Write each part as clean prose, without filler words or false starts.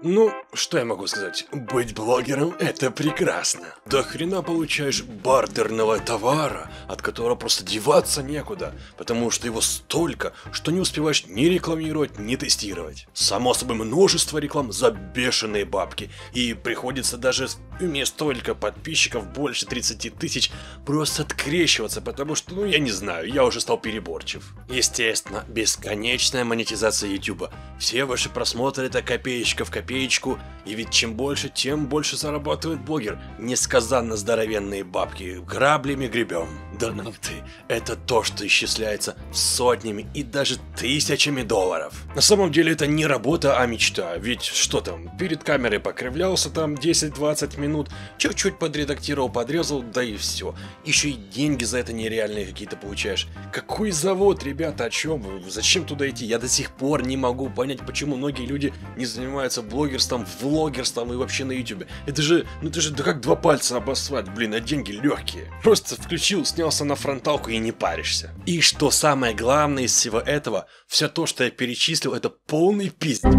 Ну, что я могу сказать? Быть блогером — это прекрасно. До хрена получаешь бартерного товара, от которого просто деваться некуда, потому что его столько, что не успеваешь ни рекламировать, ни тестировать. Само собой, множество реклам за бешеные бабки, и приходится даже, имея столько подписчиков, больше 30 тысяч, просто открещиваться, потому что, ну, я не знаю, я уже стал переборчив. Естественно, бесконечная монетизация YouTube. Все ваши просмотры — это копеечка в копеечку, и ведь чем больше, тем больше зарабатывает блогер. Несказанно здоровенные бабки, граблями гребем. Донаты — это то, что исчисляется сотнями и даже тысячами долларов. На самом деле это не работа, а мечта, ведь что там, перед камерой покривлялся там 10-20 минут, чуть-чуть подредактировал, подрезал, да и все. Еще и деньги за это нереальные какие-то получаешь. Какой завод, ребята, о чем вы? Зачем туда идти? Я до сих пор не могу понять, почему многие люди не занимаются блогерством, влогерством и вообще на ютубе. Это же да как два пальца обоссать, блин, а деньги легкие. Просто включил, снялся на фронталку и не паришься. И что самое главное из всего этого, все то, что я перечислил, это полный пиздец.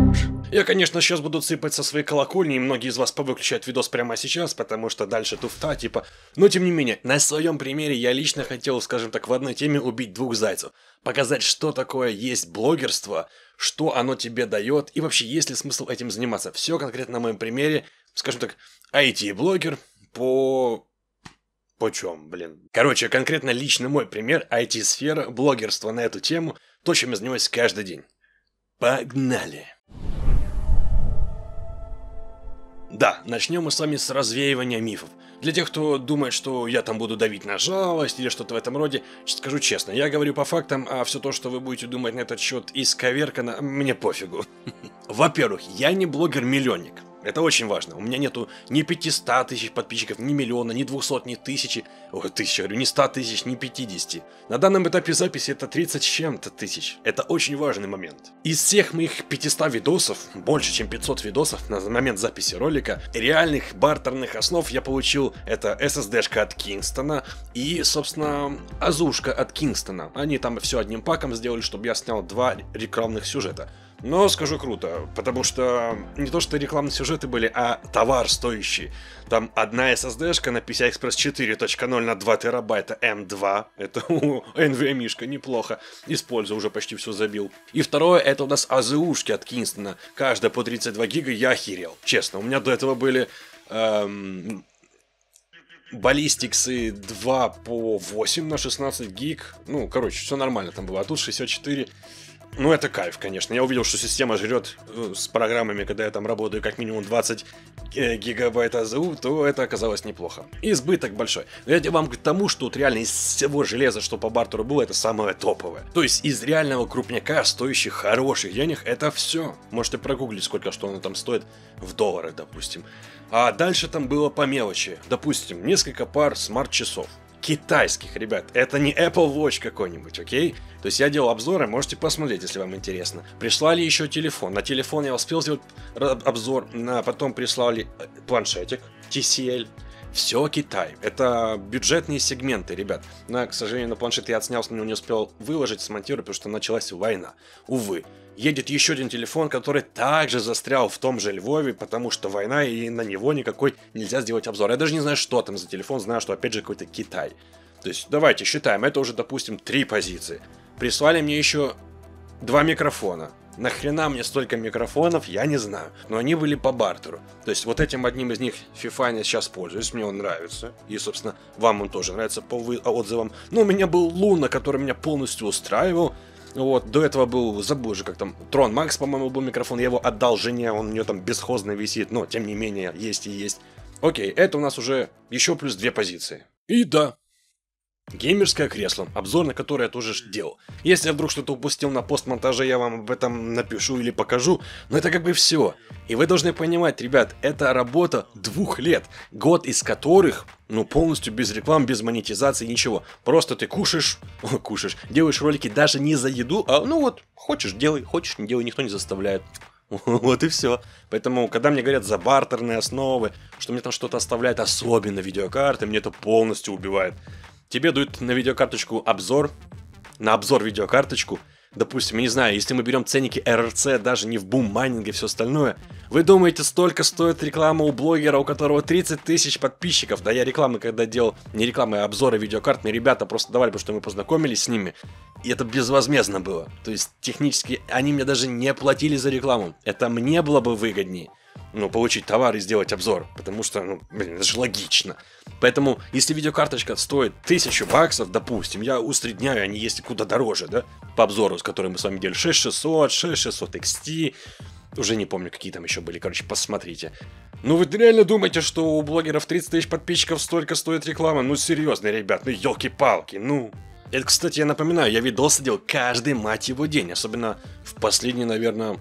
Я, конечно, сейчас буду сыпать со своей колокольни, и многие из вас повыключают видос прямо сейчас, потому что дальше туфта, типа. Но тем не менее, на своем примере я лично хотел, скажем так, в одной теме убить двух зайцев. Показать, что такое есть блогерство, что оно тебе дает, и вообще, есть ли смысл этим заниматься. Все конкретно на моем примере, скажем так, IT-блогер по чем, блин? Короче, конкретно лично мой пример, IT-сфера, блогерство на эту тему, то, чем я занимаюсь каждый день. Погнали! Да, начнем мы с вами с развеивания мифов. Для тех, кто думает, что я там буду давить на жалость или что-то в этом роде, скажу честно, я говорю по фактам, а все то, что вы будете думать на этот счет исковеркано, мне пофигу. Во-первых, я не блогер-миллионник. Это очень важно. У меня нету ни 500 тысяч подписчиков, ни миллиона, ни 200, ни тысячи. Ой, тысячи, говорю, ни 100 тысяч, ни 50. На данном этапе записи это 30 с чем-то тысяч. Это очень важный момент. Из всех моих 500 видосов, больше чем 500 видосов на момент записи ролика, реальных бартерных основ я получил это SSD-шка от Кингстона и, собственно, Азушка от Кингстона. Они там все одним паком сделали, чтобы я снял 2 рекламных сюжета. Но скажу круто, потому что не то что рекламные сюжеты были, а товар стоящий. Там одна SSD-шка на PCI Express 4.0 на 2 терабайта M2. Это у NVMe-шка неплохо. Использую, уже почти все забил. И второе, это у нас АЗУшки от Кингстона. Каждая по 32 гига, я охерел. Честно, у меня до этого были... баллистиксы 2 по 8 на 16 гиг. Ну, короче, все нормально там было. А тут 64. Ну, это кайф, конечно. Я увидел, что система жрет с программами, когда я там работаю как минимум 20 гигабайт АЗУ, то это оказалось неплохо. Избыток большой. Но я вам к тому, что вот реально из всего железа, что по бартеру было, это самое топовое. То есть из реального крупняка, стоящих хороших денег, это все. Можете прогуглить, сколько что оно там стоит в долларах, допустим. А дальше там было по мелочи. Допустим, несколько пар смарт-часов. Китайских, ребят. Это не Apple Watch какой-нибудь, окей? То есть я делал обзоры, можете посмотреть, если вам интересно. Прислали еще телефон. На телефон я успел сделать обзор. Потом прислали планшетик TCL. Все Китай. Это бюджетные сегменты, ребят. Но, к сожалению, на планшет я отснял, но не успел выложить, смонтировать, потому что началась война. Увы. Едет еще один телефон, который также застрял в том же Львове, потому что война, и на него никакой нельзя сделать обзор. Я даже не знаю, что там за телефон, знаю, что опять же какой-то Китай. То есть давайте считаем, это уже, допустим, 3 позиции. Прислали мне еще 2 микрофона. Нахрена мне столько микрофонов, я не знаю. Но они были по бартеру. То есть вот этим одним из них FIFA я сейчас пользуюсь, мне он нравится. И, собственно, вам он тоже нравится по отзывам. Но у меня был Луна, который меня полностью устраивал. Вот, до этого был, забыл же, как там, Трон Макс, по-моему, был микрофон, я его отдал жене, он у нее там бесхозно висит, но, тем не менее, есть и есть. Окей, это у нас уже еще плюс 2 позиции. И да, геймерское кресло, обзор на которое я тоже делал. Если я вдруг что-то упустил на постмонтаже, я вам об этом напишу или покажу, но это как бы все. И вы должны понимать, ребят, это работа 2 лет, год из которых, ну, полностью без реклам, без монетизации, ничего. Просто ты кушаешь, делаешь ролики даже не за еду, а ну вот, хочешь делай, хочешь не делай, никто не заставляет. Вот и все. Поэтому, когда мне говорят за бартерные основы, что мне там что-то оставляет, особенно видеокарты, мне это полностью убивает. Тебе дают на видеокарточку обзор, на обзор видеокарточку, допустим, я не знаю, если мы берем ценники РРЦ, даже не в бум-майнинге и все остальное, вы думаете, столько стоит реклама у блогера, у которого 30 тысяч подписчиков? Да я рекламы когда делал, не рекламы, а обзоры видеокарт, мне ребята просто давали, потому что мы познакомились с ними, и это безвозмездно было. То есть технически они мне даже не платили за рекламу. Это мне было бы выгоднее, получить товар и сделать обзор, потому что, это же логично. Поэтому, если видеокарточка стоит $1000, допустим, я усредняю, они есть куда дороже, да, по обзору, с которым мы с вами делали, 6600 XT, уже не помню, какие там еще были, короче, посмотрите. Вы реально думаете, что у блогеров 30 тысяч подписчиков столько стоит реклама? Серьезно, ребят, елки-палки, Это, кстати, я напоминаю, я видосы делал каждый, мать его, день, особенно в последний, наверное...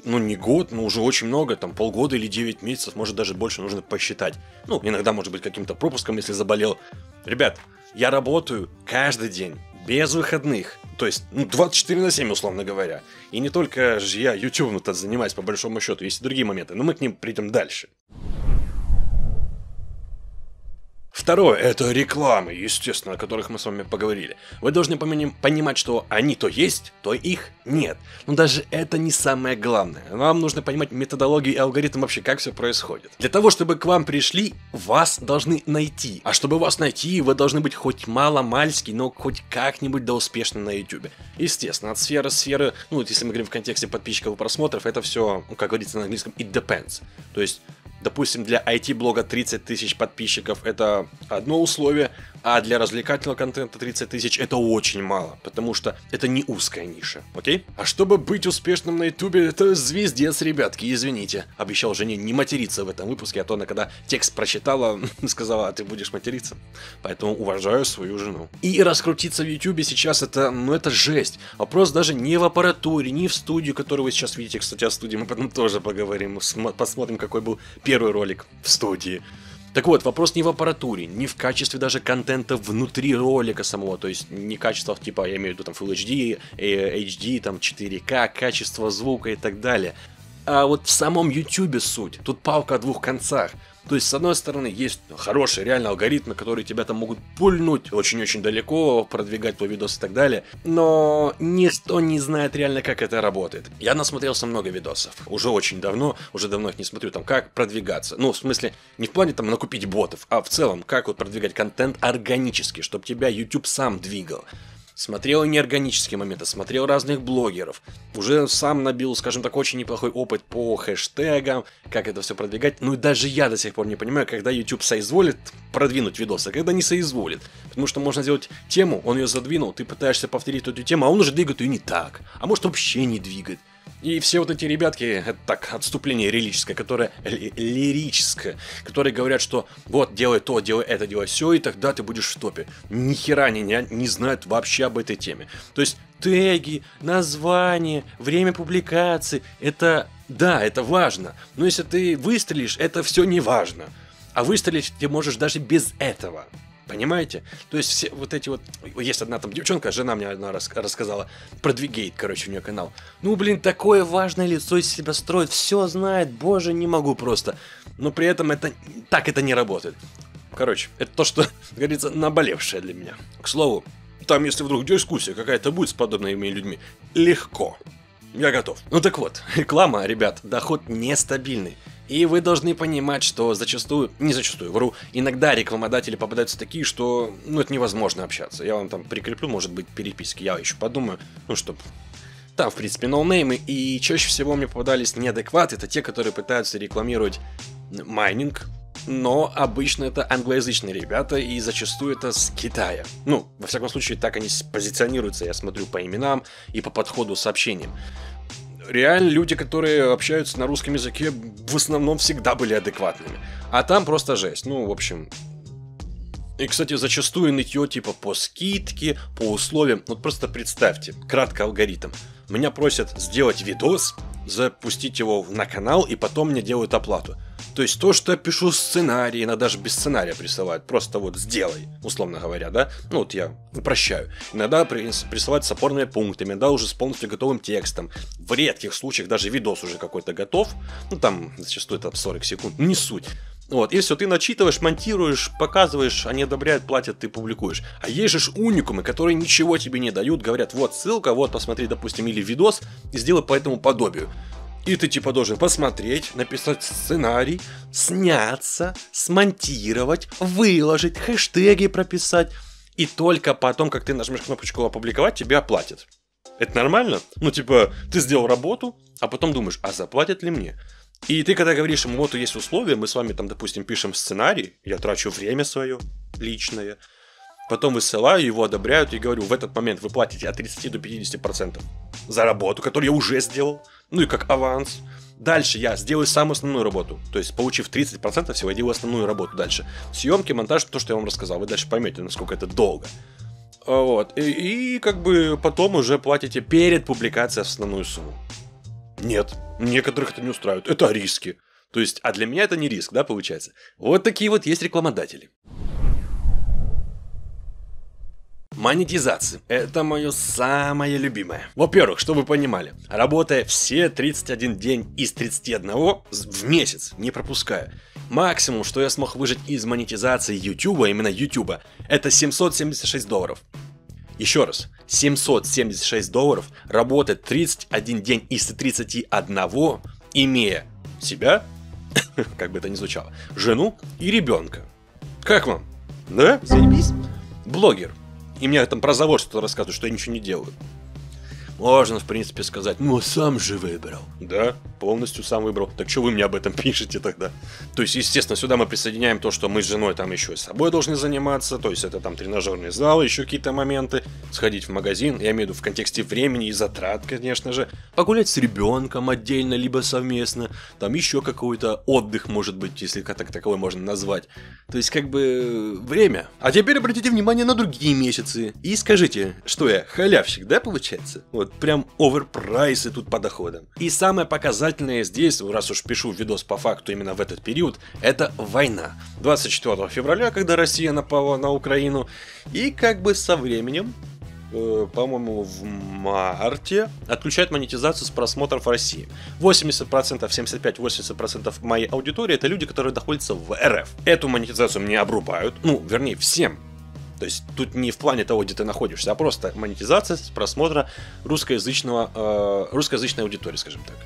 не год, но уже очень много, там полгода или 9 месяцев, может даже больше, нужно посчитать. Иногда может быть каким-то пропуском, если заболел. Ребят, я работаю каждый день, без выходных. То есть, 24/7, условно говоря. И не только же я YouTube-то занимаюсь, по большому счету, есть и другие моменты, но мы к ним придем дальше. Второе, это рекламы, естественно, о которых мы с вами поговорили. Вы должны понимать, что они то есть, то их нет. Но даже это не самое главное. Вам нужно понимать методологию и алгоритм вообще, как все происходит. Для того, чтобы к вам пришли, вас должны найти. А чтобы вас найти, вы должны быть хоть мало-мальски, но хоть как-нибудь да успешны на YouTube. Естественно, от сферы, если мы говорим в контексте подписчиков и просмотров, это все, как говорится на английском, it depends. То есть... Допустим, для IT-блога 30 тысяч подписчиков это одно условие, а для развлекательного контента 30 тысяч это очень мало, потому что это не узкая ниша, окей? А чтобы быть успешным на ютубе, это звездец, ребятки, извините. Обещал жене не материться в этом выпуске, а то она когда текст прочитала, сказала, а ты будешь материться. Поэтому уважаю свою жену. И раскрутиться в ютубе сейчас это жесть. Вопрос даже не в аппаратуре, не в студию, которую вы сейчас видите. Кстати, о студии мы потом тоже поговорим, посмотрим, какой был первый ролик в студии. Так вот, вопрос не в аппаратуре, не в качестве даже контента внутри ролика самого, то есть не качество, типа, я имею в виду там Full HD, HD, там 4К, качество звука и так далее. А вот в самом YouTube суть, тут палка о двух концах. То есть, с одной стороны, есть хорошие реально алгоритмы, которые тебя там могут пульнуть очень-очень далеко, продвигать твой видос и так далее, но никто не знает реально, как это работает. Я насмотрелся много видосов, уже очень давно, уже давно их не смотрю, там, как продвигаться. В смысле, не в плане там накупить ботов, а в целом, как вот продвигать контент органически, чтобы тебя YouTube сам двигал. Смотрел и неорганические моменты, смотрел разных блогеров. Уже сам набил, скажем так, очень неплохой опыт по хэштегам, как это все продвигать. И даже я до сих пор не понимаю, когда YouTube соизволит продвинуть видосы, а когда не соизволит. Потому что можно сделать тему, он ее задвинул, ты пытаешься повторить эту тему, а он уже двигает ее не так. А может вообще не двигает. И все вот эти ребятки, это так, отступление лирическое, которые говорят, что вот, делай то, делай это, делай все, и тогда ты будешь в топе. Ни хера не знают вообще об этой теме. То есть теги, название, время публикации, это, да, это важно. Но если ты выстрелишь, это все не важно. А выстрелить ты можешь даже без этого. Понимаете? То есть все вот эти вот... Есть одна там девчонка, жена мне одна рассказала, продвигейт, короче, у нее канал. Такое важное лицо из себя строит, все знает, боже, не могу просто. Но при этом это не работает. Короче, это то, что, говорится, наболевшее для меня. К слову, там, если вдруг дискуссия какая-то будет с подобными людьми, легко. Я готов. Так вот, реклама, ребят, доход нестабильный. И вы должны понимать, что иногда рекламодатели попадаются такие, что, это невозможно общаться. Я вам там прикреплю, может быть, переписки, я еще подумаю, чтобы... Там, в принципе, ноунеймы, и чаще всего мне попадались неадекваты, это те, которые пытаются рекламировать майнинг, но обычно это англоязычные ребята, и зачастую это с Китая. Во всяком случае, так они позиционируются, я смотрю по именам и по подходу сообщениям. Реально люди, которые общаются на русском языке, в основном всегда были адекватными. А там просто жесть. В общем... И, кстати, зачастую нытье типа по скидке, по условиям. Просто представьте, кратко алгоритм. Меня просят сделать видос, запустить его на канал, и потом мне делают оплату. То есть то, что я пишу сценарий, иногда даже без сценария присылают, просто вот сделай, условно говоря, да? Я упрощаю. Иногда присылают с опорными пунктами, иногда уже с полностью готовым текстом. В редких случаях даже видос уже какой-то готов, там зачастую это 40 секунд, не суть. Вот, и все, ты начитываешь, монтируешь, показываешь, они одобряют, платят, ты публикуешь. А есть же уникумы, которые ничего тебе не дают, говорят, вот ссылка, вот посмотри, допустим, или видос, и сделай по этому подобию. И ты типа должен посмотреть, написать сценарий, сняться, смонтировать, выложить, хэштеги прописать. И только потом, как ты нажмешь кнопочку «Опубликовать», тебе оплатят. Это нормально? Ну типа, ты сделал работу, а потом думаешь, а заплатят ли мне? И ты когда говоришь ему, вот есть условия, мы с вами там, допустим, пишем сценарий, я трачу время свое личное, потом высылаю, его одобряют и говорю, в этот момент вы платите от 30 до 50% за работу, которую я уже сделал, ну и как аванс. Дальше я сделаю самую основную работу, то есть получив 30% всего, я делаю основную работу дальше. Съемки, монтаж, то, что я вам рассказал, вы дальше поймете, насколько это долго. Вот, и как бы потом уже платите перед публикацией основную сумму. Нет, некоторых это не устраивает, это риски. То есть, а для меня это не риск, да, получается? Вот такие вот есть рекламодатели. Монетизация. Это мое самое любимое. Во-первых, чтобы вы понимали, работая все 31 день из 31 в месяц, не пропуская, максимум, что я смог выжать из монетизации YouTube, именно YouTube, это $776. Еще раз, $776 работать 31 день из 31, имея себя, как бы это ни звучало, жену и ребенка. Как вам? Да? Заебись? Блогер. И мне там про завод что-то рассказывают, что я ничего не делаю. Можно, в принципе, сказать, ну, сам же выбрал. Да, полностью сам выбрал. Так что вы мне об этом пишете тогда? То есть, естественно, сюда мы присоединяем то, что мы с женой там еще и собой должны заниматься. То есть, это там тренажерный зал, еще какие-то моменты. Сходить в магазин, я имею в виду в контексте времени и затрат, конечно же. Погулять с ребенком отдельно, либо совместно. Там еще какой-то отдых, может быть, если так таковой можно назвать. То есть, как бы, время. А теперь обратите внимание на другие месяцы. И скажите, что я халявщик, да, получается? Вот прям оверпрайсы тут по доходам. И самое показательное здесь, раз уж пишу видос по факту именно в этот период, это война. 24 февраля, когда Россия напала на Украину. И как бы со временем, по-моему, в марте отключают монетизацию с просмотров в России. 80%, 75-80% моей аудитории это люди, которые находятся в РФ. Эту монетизацию мне обрубают, ну, вернее, всем. То есть тут не в плане того, где ты находишься, а просто монетизация с просмотра русскоязычной аудитории, скажем так.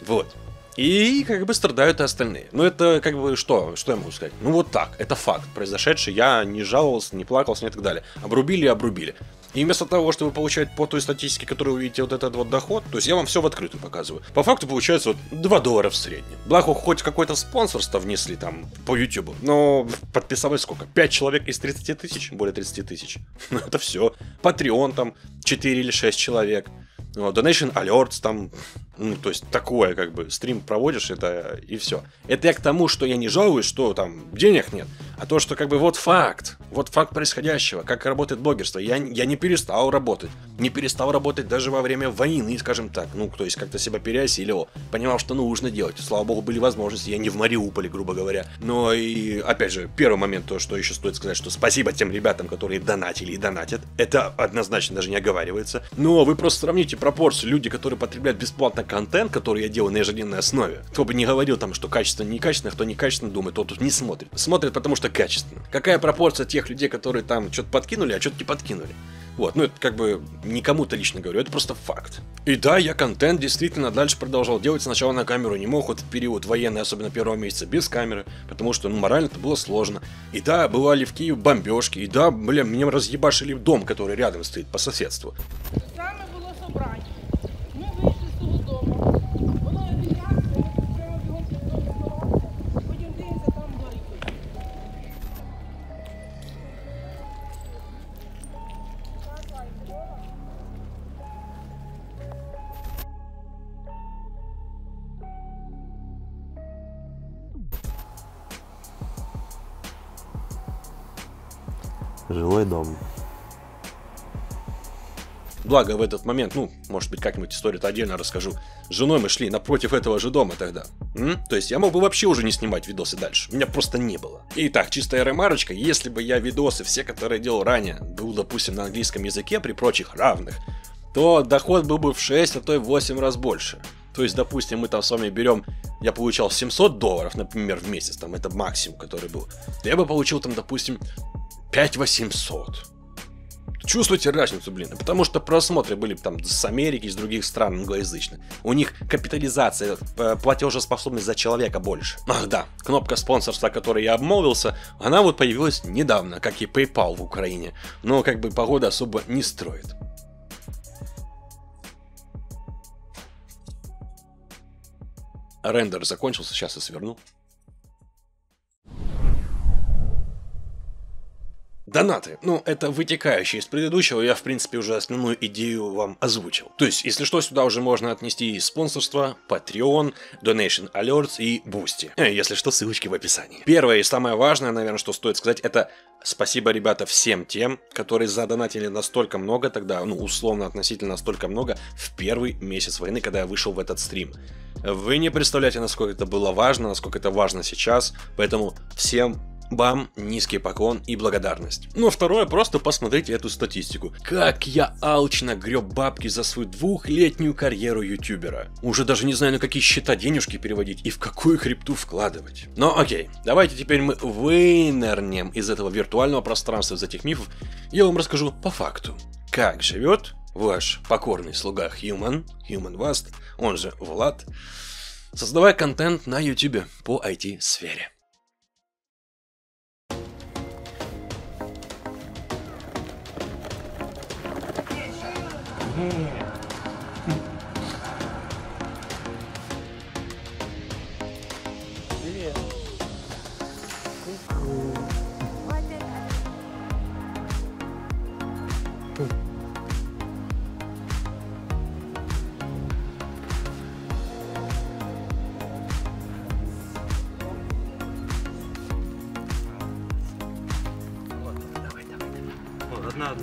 Вот. И как бы страдают и остальные. Ну это как бы что я могу сказать? Ну вот так, это факт произошедший, я не жаловался, не плакался и так далее. Обрубили и обрубили. И вместо того, чтобы получать по той статистике, которую вы видите, вот этот вот доход, то есть я вам все в открытую показываю. По факту получается вот $2 в среднем. Благо, хоть какое-то спонсорство внесли там по YouTube, но подписалось сколько? 5 человек из 30 тысяч? Более 30 тысяч. Ну это все. Patreon там 4 или 6 человек. Donation Alerts там, ну, то есть такое, как бы, стрим проводишь, это и все. Это я к тому, что я не жалуюсь, что там денег нет, а то, что как бы вот факт происходящего, как работает блогерство. Я не перестал работать, даже во время войны, скажем так, ну, то есть как-то себя переосиливал, понимал, что нужно делать, слава богу, были возможности, я не в Мариуполе, грубо говоря. Но и, опять же, первый момент, то, что еще стоит сказать, что спасибо тем ребятам, которые донатили и донатят, это однозначно даже не оговаривается, но вы просто сравните пропорцию, люди, которые потребляют бесплатно контент, который я делаю на ежедневной основе. Кто бы не говорил там, что качественно, некачественно, кто некачественно думает, тот тут не смотрит. Смотрит, потому что качественно. Какая пропорция тех людей, которые там что-то подкинули, а что-то не подкинули? Вот, ну это как бы не кому-то лично говорю, это просто факт. И да, я контент действительно дальше продолжал делать. Сначала на камеру не мог, вот в период военный, особенно первого месяца, без камеры, потому что, ну, морально это было сложно. И да, бывали в Киеве бомбежки, и да, блин, меня разъебашили дом, который рядом стоит по соседству. Саме було собрання. Ми вийшли з того дому. Воно відняться, прямо бігом з того стола. Потім дивимося, там горить. Жилой дом. Благо в этот момент, ну, может быть, как-нибудь историю-то отдельно расскажу. С женой мы шли напротив этого же дома тогда. То есть я мог бы вообще уже не снимать видосы дальше. Меня просто не было. Итак, чистая ремарочка. Если бы я видосы, все, которые делал ранее, был, допустим, на английском языке при прочих равных, то доход был бы в 6, а то и в 8 раз больше. То есть, допустим, мы там с вами берем, я получал $700, например, в месяц, там это максимум, который был, то я бы получил там, допустим, 5800. Чувствуете разницу, блин? Потому что просмотры были там с Америки, из других стран англоязычных. У них капитализация, платежеспособность за человека больше. Ах да, кнопка спонсорства, о которой я обмолвился, она вот появилась недавно, как и PayPal в Украине. Но как бы погода особо не строит. Рендер закончился, сейчас я сверну. Донаты. Ну, это вытекающее из предыдущего, я, в принципе, уже основную идею вам озвучил. То есть, если что, сюда уже можно отнести спонсорство, Patreon, Donation Alerts и Boosty. Если что, ссылочки в описании. Первое и самое важное, наверное, что стоит сказать, это спасибо, ребята, всем тем, которые задонатили настолько много тогда, ну, условно, относительно настолько много, в первый месяц войны, когда я вышел в этот стрим. Вы не представляете, насколько это было важно, насколько это важно сейчас, поэтому всем вам низкий поклон и благодарность. Ну, второе, просто посмотрите эту статистику. Как я алчно греб бабки за свою 2-летнюю карьеру ютубера. Уже даже не знаю, на какие счета денежки переводить и в какую крипту вкладывать. Но окей, давайте теперь мы вынырнем из этого виртуального пространства, из этих мифов. Я вам расскажу по факту, как живет ваш покорный слуга Human Vast, он же Влад, создавая контент на ютубе по IT-сфере. Привет. Вот, одна.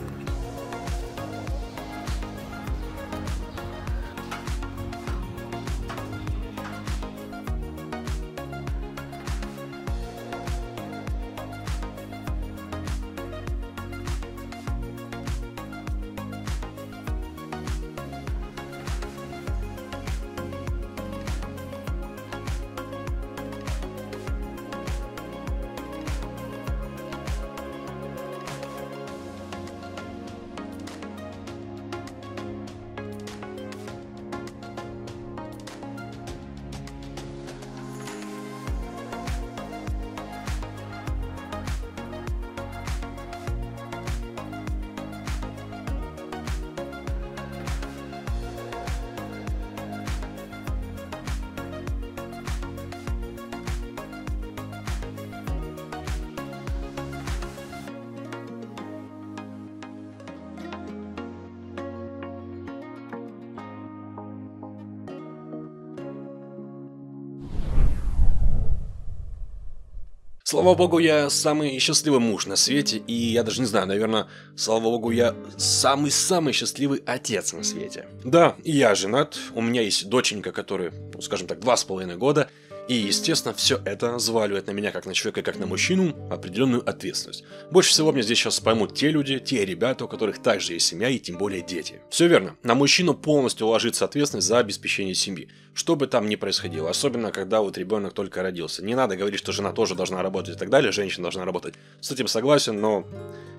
Слава богу, я самый счастливый муж на свете, и я даже не знаю, наверное, слава богу, я самый-самый счастливый отец на свете. Да, и я женат, у меня есть доченька, которой, ну, скажем так, 2,5 года, и, естественно, все это взваливает на меня, как на человека, как на мужчину, определенную ответственность. Больше всего мне здесь сейчас поймут те люди, те ребята, у которых также есть семья и тем более дети. Все верно, на мужчину полностью ложится ответственность за обеспечение семьи. Что бы там ни происходило, особенно когда вот ребенок только родился. Не надо говорить, что жена тоже должна работать и так далее, женщина должна работать. С этим согласен, но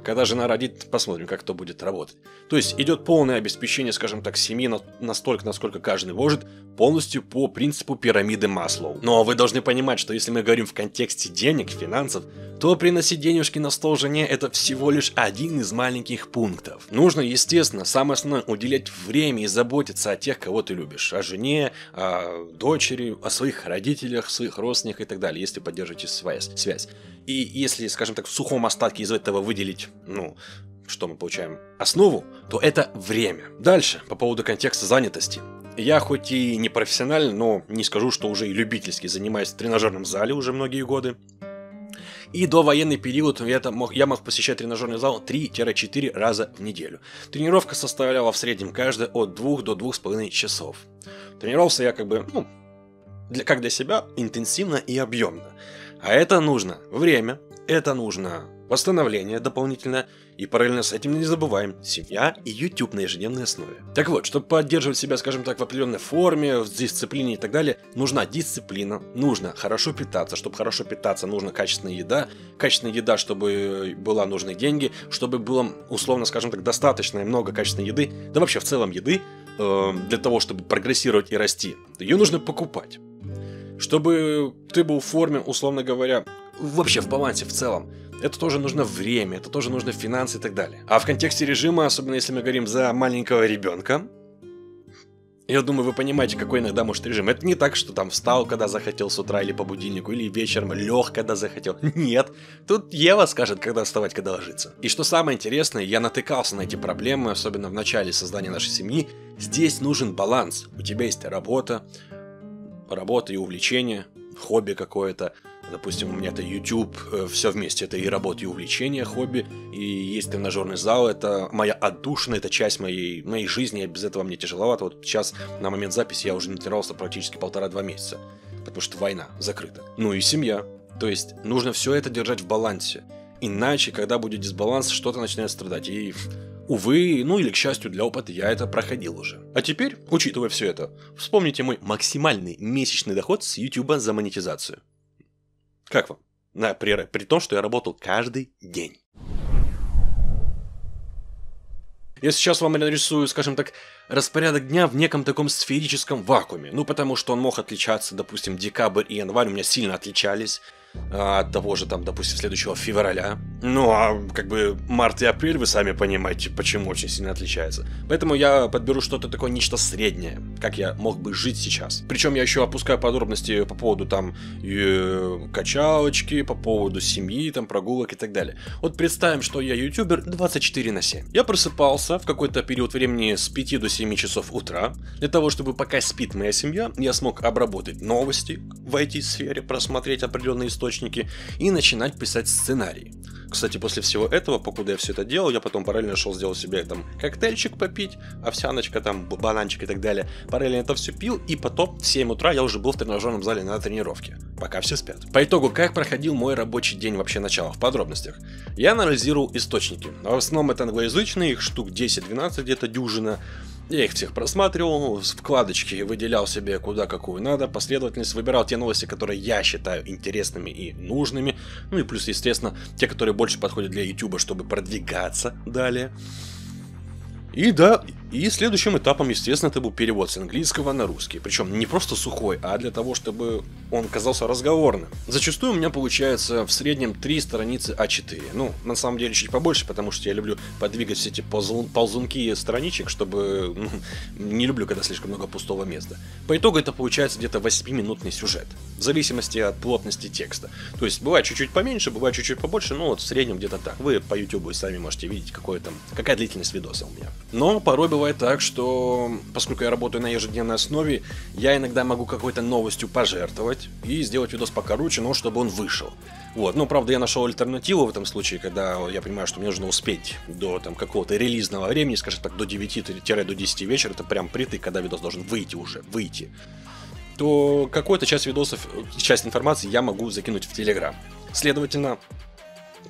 когда жена родит, посмотрим, как кто будет работать. То есть идет полное обеспечение, скажем так, семьи настолько, насколько каждый может, полностью по принципу пирамиды Маслоу. Но вы должны понимать, что если мы говорим в контексте денег, финансов, то приносить денежки на стол жене — это всего лишь один из маленьких пунктов. Нужно, естественно, самое основное, уделять время и заботиться о тех, кого ты любишь. О жене, о дочери, о своих родителях, своих родственниках и так далее, если поддержите связь. И если, скажем так, в сухом остатке из этого выделить, ну, что мы получаем, основу, то это время. Дальше, по поводу контекста занятости. Я хоть и не профессионально, но не скажу, что уже и любительски занимаюсь в тренажерном зале уже многие годы. И до военный период я мог посещать тренажерный зал 3-4 раза в неделю. Тренировка составляла в среднем каждая от 2 до 2,5 часов. Тренировался я как для себя интенсивно и объемно. А это нужно время, это нужно восстановление дополнительное, и параллельно с этим не забываем семья и YouTube на ежедневной основе. Так вот, чтобы поддерживать себя, скажем так, в определенной форме, в дисциплине и так далее, нужна дисциплина, нужно хорошо питаться. Чтобы хорошо питаться, нужна качественная еда, чтобы была нужны деньги, чтобы было, условно, скажем так, достаточно и много качественной еды, да вообще в целом еды, для того, чтобы прогрессировать и расти. Ее нужно покупать. Чтобы ты был в форме, условно говоря, вообще в балансе в целом. Это тоже нужно время, это тоже нужно финансы и так далее. А в контексте режима, особенно если мы говорим за маленького ребенка, я думаю, вы понимаете, какой иногда может режим. Это не так, что там встал, когда захотел с утра или по будильнику, или вечером лег, когда захотел. Нет, тут Ева скажет, когда вставать, когда ложиться. И что самое интересное, я натыкался на эти проблемы, особенно в начале создания нашей семьи. Здесь нужен баланс. У тебя есть работа и увлечение, хобби какое-то. Допустим, у меня это YouTube, все вместе, это и работа, и увлечение, хобби, и есть тренажерный зал, это моя отдушина, это часть моей жизни, без этого мне тяжеловато. Вот сейчас, на момент записи, я уже не тренировался практически 1,5-2 месяца, потому что война закрыта. Ну и семья, то есть нужно все это держать в балансе, иначе, когда будет дисбаланс, что-то начинает страдать, и... Увы, ну или к счастью для опыта, я это проходил уже. А теперь, учитывая все это, вспомните мой максимальный месячный доход с YouTube за монетизацию. Как вам? При том, что я работал каждый день. Я сейчас вам нарисую, скажем так, распорядок дня в неком таком сферическом вакууме. Ну, потому что он мог отличаться, допустим, декабрь и январь у меня сильно отличались от того же, там, допустим, следующего февраля. Ну, а как бы март и апрель, вы сами понимаете, почему очень сильно отличается. Поэтому я подберу что-то такое, нечто среднее, как я мог бы жить сейчас. Причем я еще опускаю подробности по поводу там качалочки, по поводу семьи, там, прогулок и так далее. Вот представим, что я ютубер 24/7. Я просыпался в какой-то период времени с 5 до 7 часов утра, для того, чтобы пока спит моя семья, я смог обработать новости в IT-сфере, просмотреть определенные истории, и начинать писать сценарий. Кстати, после всего этого, покуда я все это делал, я потом параллельно шел сделать себе там коктейльчик попить, овсяночка, там, бананчик и так далее. Параллельно это все пил, и потом в 7 утра я уже был в тренажерном зале на тренировке. Пока все спят. По итогу, как проходил мой рабочий день вообще начало, в подробностях. Я анализировал источники. В основном это англоязычные, их штук 10-12, где-то дюжина. Я их всех просматривал, вкладочки выделял себе куда какую надо, последовательность, выбирал те новости, которые я считаю интересными и нужными, ну и плюс, естественно, те, которые больше подходят для YouTube, чтобы продвигаться далее. И да, и следующим этапом, естественно, это был перевод с английского на русский. Причем не просто сухой, а для того, чтобы он казался разговорным. Зачастую у меня получается в среднем 3 страницы А4. Ну, на самом деле чуть побольше, потому что я люблю подвигать все эти ползунки страничек, чтобы... не люблю, когда слишком много пустого места. По итогу это получается где-то 8-минутный сюжет. В зависимости от плотности текста. То есть бывает чуть-чуть поменьше, бывает чуть-чуть побольше, но вот в среднем где-то так. Вы по YouTube сами можете видеть, какая длительность видоса у меня. Но порой бывает так, что поскольку я работаю на ежедневной основе, я иногда могу какой-то новостью пожертвовать и сделать видос покороче, но чтобы он вышел. Вот, ну, правда, я нашел альтернативу в этом случае, когда я понимаю, что мне нужно успеть до там какого-то релизного времени, скажем так, до 9-10 вечера, это прям притык, когда видос должен выйти, то какую-то часть видосов, часть информации я могу закинуть в Telegram. Следовательно,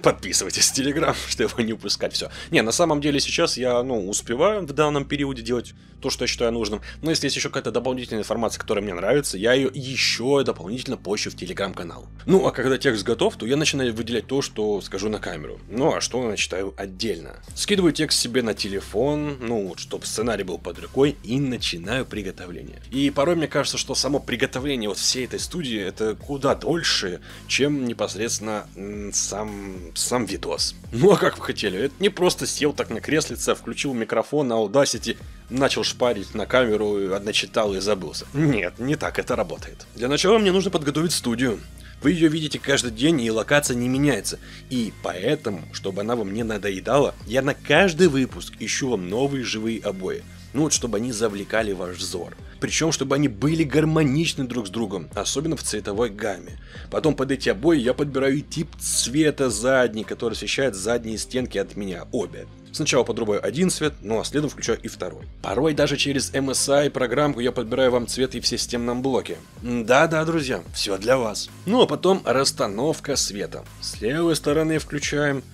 подписывайтесь в Telegram, чтобы не упускать все. Не, на самом деле сейчас я, успеваю в данном периоде делать то, что я считаю нужным. Но если есть еще какая-то дополнительная информация, которая мне нравится, я ее еще дополнительно пощу в Telegram-канал. Ну, а когда текст готов, то я начинаю выделять то, что скажу на камеру. Ну, а что я читаю отдельно. Скидываю текст себе на телефон, чтобы сценарий был под рукой, и начинаю приготовление. И порой мне кажется, что само приготовление вот всей этой студии, это куда дольше, чем непосредственно сам видос. Ну, а как вы хотели? Это не просто сел так на креслице, включил микрофон на Audacity, начал шпарить на камеру, начитал и забылся. Нет, не так это работает. Для начала мне нужно подготовить студию. Вы ее видите каждый день, и локация не меняется. И поэтому, чтобы она вам не надоедала, я на каждый выпуск ищу вам новые живые обои. Чтобы они завлекали ваш взор. Причем, чтобы они были гармоничны друг с другом, особенно в цветовой гамме. Потом под эти обои я подбираю тип цвета задний, который освещает задние стенки от меня, обе. Сначала подрубаю один цвет, ну а следом включаю и второй. Порой даже через MSI программку я подбираю вам цвет и в системном блоке. Да-да, друзья, все для вас. Ну а потом расстановка света. С левой стороны включаем.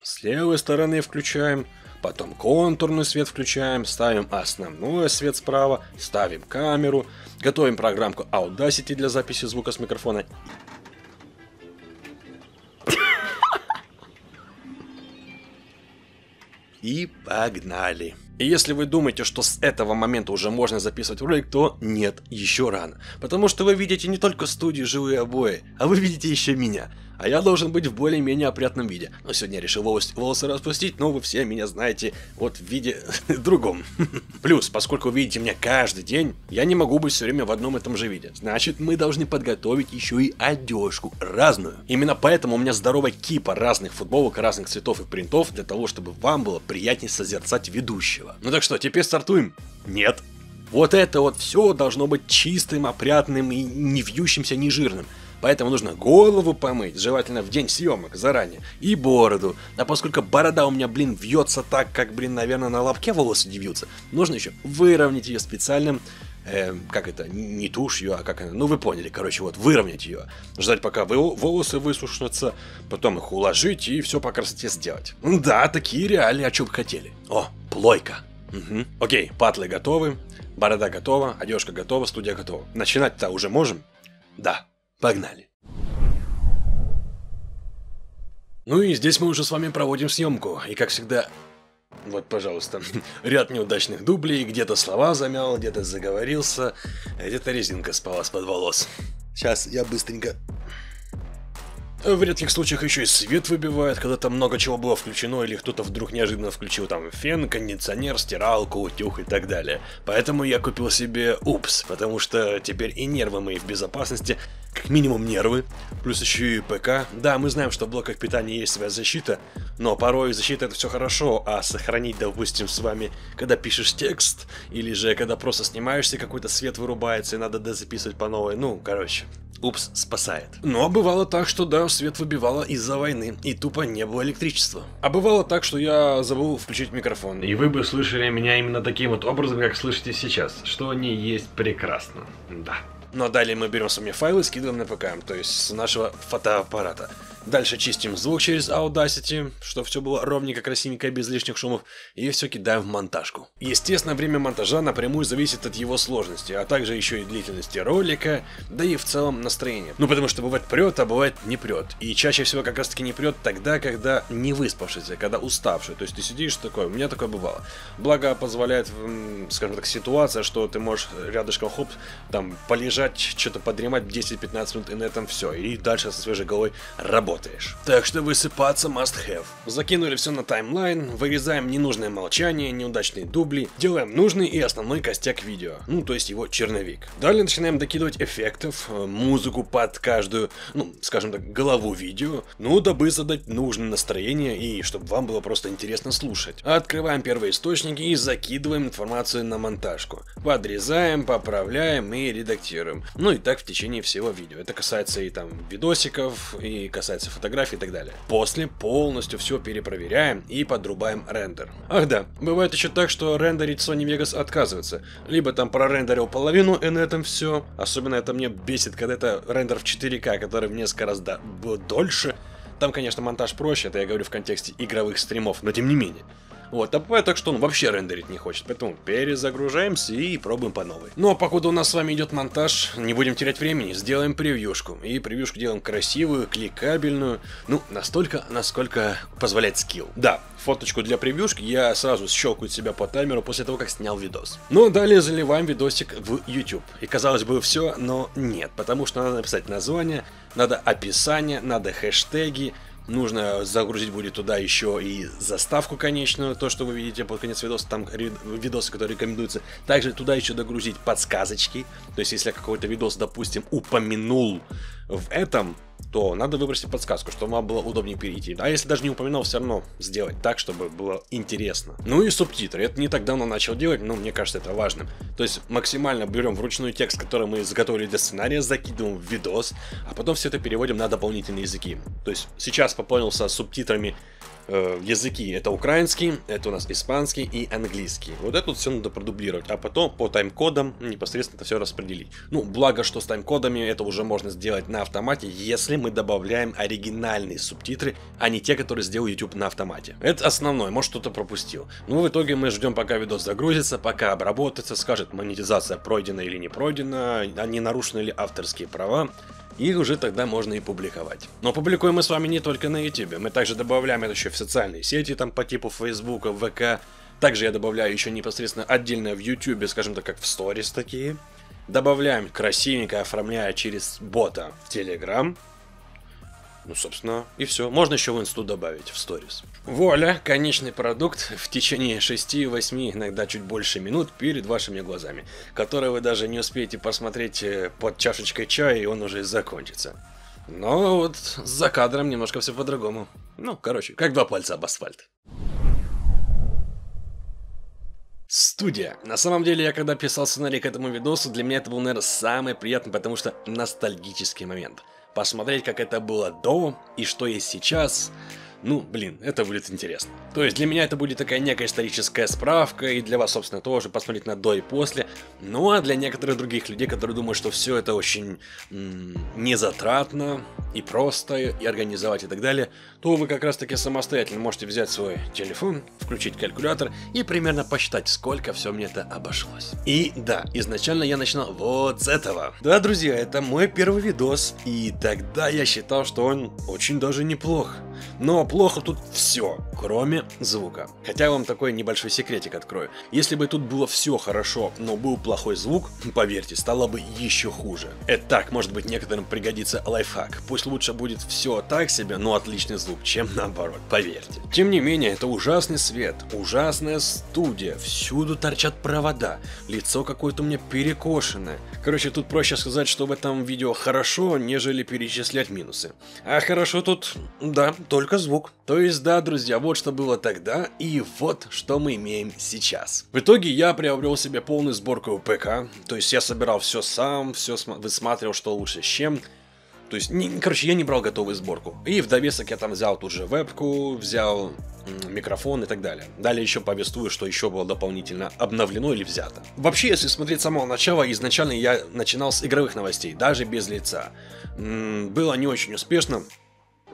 С левой стороны включаем. Потом контурный свет включаем, ставим основной свет справа, ставим камеру, готовим программку Audacity для записи звука с микрофона. И погнали. И если вы думаете, что с этого момента уже можно записывать ролик, то нет, еще рано. Потому что вы видите не только студию «Живые обои», а вы видите еще меня. А я должен быть в более-менее опрятном виде. Но сегодня я решил волосы распустить, но вы все меня знаете вот в виде другом. Плюс, поскольку вы видите меня каждый день, я не могу быть все время в одном и том же виде. Значит, мы должны подготовить еще и одежку разную. Именно поэтому у меня здоровая кипа разных футболок, разных цветов и принтов, для того, чтобы вам было приятнее созерцать ведущего. Ну так что, теперь стартуем? Нет. Вот это вот все должно быть чистым, опрятным и не вьющимся, не жирным. Поэтому нужно голову помыть, желательно в день съемок заранее, и бороду. А поскольку борода у меня, блин, вьется так, как, блин, наверное, на лобке волосы не вьются, нужно еще выровнять ее специальным, как это, не тушью, а как она, ну вы поняли, короче, вот, выровнять ее. Ждать, пока волосы высушатся, потом их уложить и все по красоте сделать. Да, такие реалии, о чем хотели. О, плойка. Угу. Окей, патлы готовы, борода готова, одежка готова, студия готова. Начинать-то уже можем? Да. Погнали. Ну и здесь мы уже с вами проводим съемку. И как всегда, вот, пожалуйста, ряд неудачных дублей. Где-то слова замял, где-то заговорился, где-то резинка спала с-под волос. Сейчас я быстренько... В редких случаях еще и свет выбивает, когда там много чего было включено, или кто-то вдруг неожиданно включил там фен, кондиционер, стиралку, утюг и так далее. Поэтому я купил себе УПС, потому что теперь и нервы мои в безопасности, как минимум нервы, плюс еще и ПК. Да, мы знаем, что в блоках питания есть своя защита, но порой защита это все хорошо, а сохранить, допустим, с вами, когда пишешь текст, или же когда просто снимаешься, какой-то свет вырубается и надо дозаписывать по новой, ну, короче... Упс, спасает. Но бывало так, что да, свет выбивало из-за войны, и тупо не было электричества. А бывало так, что я забыл включить микрофон. И вы бы слышали меня именно таким вот образом, как слышите сейчас, что они есть прекрасно. Да. Но далее мы берем с вами файлы, скидываем на ПК, то есть с нашего фотоаппарата. Дальше чистим звук через Audacity, чтобы все было ровненько, красивенько, без лишних шумов, и все кидаем в монтажку. Естественно, время монтажа напрямую зависит от его сложности, а также еще и длительности ролика, да и в целом настроения. Ну, потому что бывает прет, а бывает не прет. И чаще всего как раз таки не прет тогда, когда не выспавшийся, когда уставший. То есть ты сидишь такой, у меня такое бывало. Благо позволяет, скажем так, ситуация, что ты можешь рядышком, хоп, там, полежать, что-то подремать 10-15 минут, и на этом все. И дальше со свежей головой работать. Так что высыпаться must have. Закинули все на таймлайн, вырезаем ненужное молчание, неудачные дубли, делаем нужный и основной костяк видео, ну то есть его черновик. Далее начинаем докидывать эффектов, музыку под каждую, ну скажем так, голову видео, ну дабы задать нужное настроение и чтобы вам было просто интересно слушать. Открываем первые источники и закидываем информацию на монтажку. Подрезаем, поправляем и редактируем. Ну и так в течение всего видео. Это касается и там видосиков, и касается фотографий и так далее. После полностью все перепроверяем и подрубаем рендер. Ах да, бывает еще так, что рендерить Sony Vegas отказывается. Либо там прорендерил половину и на этом все. Особенно это мне бесит, когда это рендер в 4К, который в несколько раз дольше. Там, конечно, монтаж проще, это я говорю в контексте игровых стримов, но тем не менее. Вот, а бывает так, что он вообще рендерить не хочет, поэтому перезагружаемся и пробуем по новой. Ну а покуда у нас с вами идет монтаж, не будем терять времени, сделаем превьюшку. И превьюшку делаем красивую, кликабельную, ну, настолько, насколько позволяет скилл. Да, фоточку для превьюшки я сразу щелкаю себя по таймеру после того, как снял видос. Ну, далее заливаем видосик в YouTube. И казалось бы все, но нет, потому что надо написать название, надо описание, надо хэштеги. Нужно загрузить будет туда еще и заставку конечную, то, что вы видите под конец видоса, там видосы, которые рекомендуются. Также туда еще догрузить подсказочки. То есть, если я какой-то видос, допустим, упомянул в этом, то надо выбросить подсказку, чтобы вам было удобнее перейти. А если даже не упоминал, все равно сделать так, чтобы было интересно. Ну и субтитры. Это не так давно начал делать, но мне кажется это важным. То есть максимально берем вручную текст, который мы заготовили для сценария, закидываем в видос, а потом все это переводим на дополнительные языки. То есть сейчас пополнился субтитрами языки. Это украинский, это у нас испанский и английский. Вот это вот все надо продублировать, а потом по тайм-кодам непосредственно это все распределить. Ну, благо, что с тайм-кодами это уже можно сделать на автомате, если мы добавляем оригинальные субтитры, а не те, которые сделал YouTube на автомате. Это основное, может кто-то пропустил. Ну, в итоге мы ждем, пока видос загрузится, пока обработается, скажет, монетизация пройдена или не пройдена, а не нарушены ли авторские права. И уже тогда можно и публиковать. Но публикуем мы с вами не только на YouTube. Мы также добавляем это еще в социальные сети, там по типу Facebook, ВК. Также я добавляю еще непосредственно отдельно в YouTube, скажем так, как в сторис такие. Добавляем красивенько, оформляя через бота в Telegram. Ну, собственно, и все. Можно еще в инсту добавить, в сторис. Вуаля, конечный продукт в течение 6-8, иногда чуть больше минут перед вашими глазами, которые вы даже не успеете посмотреть под чашечкой чая, и он уже закончится. Но вот за кадром немножко все по-другому. Ну, короче, как два пальца об асфальт. Студия. На самом деле, я когда писал сценарий к этому видосу, для меня это был, наверное, самый приятный, потому что ностальгический момент. Посмотреть, как это было до и что есть сейчас. Ну, блин, это будет интересно. То есть для меня это будет такая некая историческая справка, и для вас, собственно, тоже посмотреть на до и после. Ну, а для некоторых других людей, которые думают, что все это очень незатратно и просто, и организовать и так далее, то вы как раз таки самостоятельно можете взять свой телефон, включить калькулятор и примерно посчитать, сколько все мне это обошлось. И да, изначально я начинал вот с этого. Да, друзья, это мой первый видос, и тогда я считал, что он очень даже неплох. Но плохо тут все, кроме звука. Хотя я вам такой небольшой секретик открою. Если бы тут было все хорошо, но был плохой звук, поверьте, стало бы еще хуже. Это так, может быть, некоторым пригодится лайфхак. Пусть лучше будет все так себе, но отличный звук, чем наоборот, поверьте. Тем не менее, это ужасный свет, ужасная студия, всюду торчат провода, лицо какое-то у меня перекошенное. Короче, тут проще сказать, что в этом видео хорошо, нежели перечислять минусы. А хорошо тут, да, только звук. То есть, да, друзья, вот что было тогда, и вот что мы имеем сейчас. В итоге я приобрел себе полную сборку ПК, то есть я собирал все сам, все высматривал, что лучше с чем. То есть, короче, я не брал готовую сборку. И в довесок я там взял тут же вебку, взял микрофон и так далее. Далее еще повествую, что еще было дополнительно обновлено или взято. Вообще, если смотреть с самого начала, изначально я начинал с игровых новостей, даже без лица. Было не очень успешно.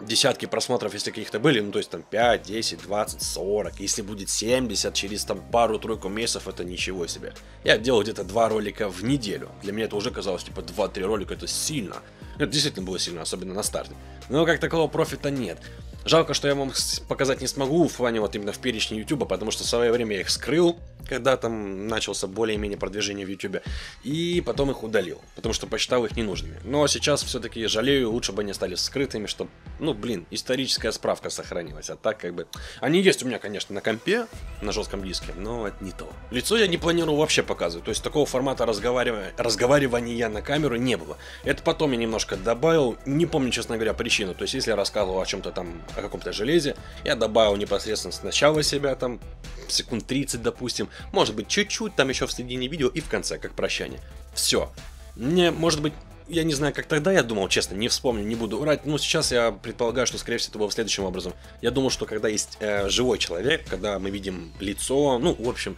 Десятки просмотров, если каких-то были, ну то есть там 5, 10, 20, 40, если будет 70 через там пару-тройку месяцев, это ничего себе. Я делал где-то 2 ролика в неделю, для меня это уже казалось типа 2-3 ролика, это сильно. Это действительно было сильно, особенно на старте. Но как такового профита нет. Жалко, что я вам показать не смогу в плане вот именно в перечне YouTube, потому что в свое время я их скрыл, когда там начался более-менее продвижение в YouTube, и потом их удалил, потому что посчитал их ненужными. Но сейчас все-таки жалею, лучше бы они стали скрытыми, чтобы, ну блин, историческая справка сохранилась, а так как бы... Они есть у меня, конечно, на компе, на жестком диске, но это не то. Лицо я не планирую вообще показывать, то есть такого формата разговаривания на камеру не было. Это потом я немножко добавил, не помню, честно говоря, причину, то есть если я рассказывал о чем-то там, о каком-то железе, я добавил непосредственно сначала себя там, секунд 30, допустим, может быть чуть-чуть там еще в середине видео и в конце, как прощание. Все. Мне, может быть, я не знаю, как тогда я думал, честно, не вспомню, не буду врать, но сейчас я предполагаю, что, скорее всего, это было следующим образом. Я думал, что когда есть живой человек, когда мы видим лицо, ну, в общем,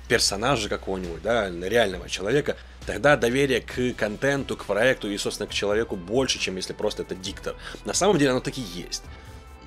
персонажа какого-нибудь, да, реального человека, тогда доверие к контенту, к проекту и, собственно, к человеку больше, чем если просто это диктор. На самом деле оно таки есть.